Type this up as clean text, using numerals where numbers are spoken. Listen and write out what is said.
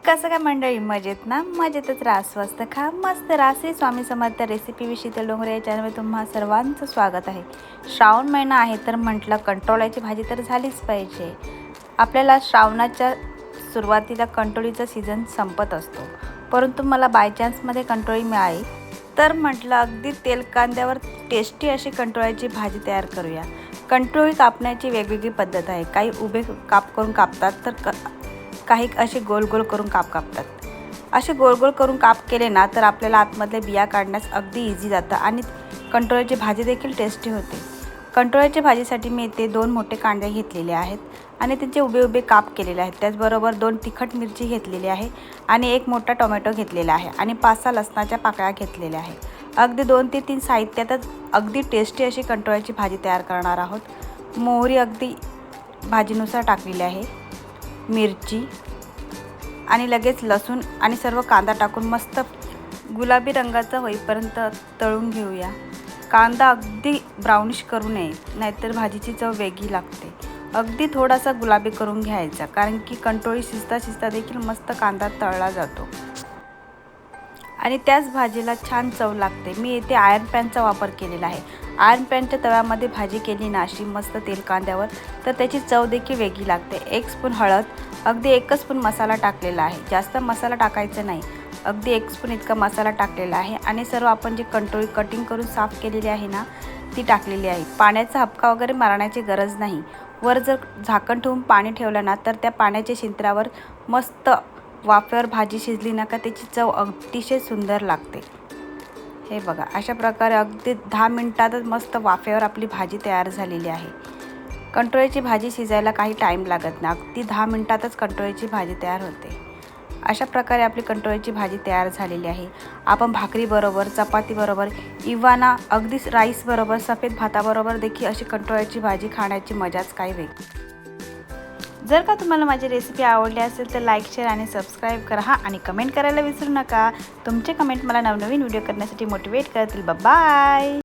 कसं काय मंडळी, मजेत ना? मजेतच राहा, स्वस्त खा, मस्त राहा. श्री स्वामी समर्थ रेसिपी शीतल डोंगरे या चॅनलवर तुम्हा सर्वांचं स्वागत आहे. श्रावण महिना आहे तर म्हटलं कंटोळ्याची भाजी तर झालीच पाहिजे. आपल्याला श्रावणाच्या सुरुवातीला कंटोळीचा सीझन संपत असतो, परंतु मला बाय चान्समध्ये कंटोळी मिळाली तर म्हटलं अगदी तेल कांद्यावर टेस्टी अशी कंटोळ्याची भाजी तयार करूया. कंटोळी कापण्याची वेगवेगळी पद्धत आहे. काही उभे काप करून कापतात तर काही असे गोल गोल करून कापतात. असे गोल गोल करून काप केले ना तर आपल्याला आतमधले बिया काढण्यास अगदी इझी जातं आणि कंटोळ्याची भाजी देखील टेस्टी होते. कंटोळ्याच्या भाजीसाठी मी इथे 2 मोठे कांदे घेतलेले आहेत आणि त्यांचे उभे उभे काप केलेले आहेत. त्याचबरोबर 2 तिखट मिरची घेतलेली आहे आणि 1 मोठा टोमॅटो घेतलेला आहे आणि 5-6 लसणाच्या पाकळ्या घेतलेल्या आहे. अगदी 2 ते 3 साहित्यातच अगदी टेस्टी अशी कंटोळ्याची भाजी तयार करणार आहोत. मोहरी अगदी भाजीनुसार टाकलेली आहे, मिरची आणि लगेच लसूण आणि सर्व कांदा टाकून मस्त गुलाबी रंगाचा होईपर्यंत तळून घेऊया. कांदा अगदी ब्राउनिश करू नये, नाहीतर भाजीची चव वेगळी लागते. अगदी थोडासा गुलाबी करून घ्यायचा, कारण की कंटोळी शिजता शिजता देखील मस्त कांदा तळला जातो आणि त्याच भाजीला छान चव लागते. मी इथे आयर्न पॅनचा वापर केलेला आहे. आयर्न पॅनच्या तव्यामध्ये भाजी केली ना अशी मस्त तेल कांद्यावर तर त्याची चव देखील वेगळी लागते. 1 स्पून हळद, अगदी 1 स्पून मसाला टाकलेला आहे. जास्त मसाला टाकायचा नाही, अगदी 1 स्पून इतका मसाला टाकलेला आहे आणि सर्व आपण जे कंटोळी कटिंग करून साफ केलेली आहे ना ती टाकलेली आहे. पाण्याचा हबका वगैरे मारण्याची गरज नाही. वर जर झाकण ठेवून पाणी ठेवलं ना तर त्या पाण्याच्या शिंतरावर मस्त वाफेवर भाजी शिजली ना का त्याची चव अतिशय सुंदर लागते. हे बघा, अशा प्रकारे अगदी 10 मिनिटातच मस्त वाफेवर आपली भाजी तयार झालेली आहे. कंटोळ्याची भाजी शिजायला काही टाईम लागत नाही, अगदी 10 मिनिटातच कंटोळ्याची भाजी तयार होते. अशा प्रकारे आपली कंटोळ्याची भाजी तयार झालेली आहे. आपण भाकरीबरोबर, चपातीबरोबर, इव्हाना अगदी राईसबरोबर, सफेद भाताबरोबर देखील अशी कंटोळ्याची भाजी खाण्याची मजाच काही वेगळी. जर का तुम्हाला माझी रेसिपी आवडली असेल तर लाईक, शेअर आणि सबस्क्राईब करा आणि कमेंट करायला विसरू नका. तुमचे कमेंट मला नवनवीन व्हिडिओ करण्यासाठी मोटिवेट करतील. बाय.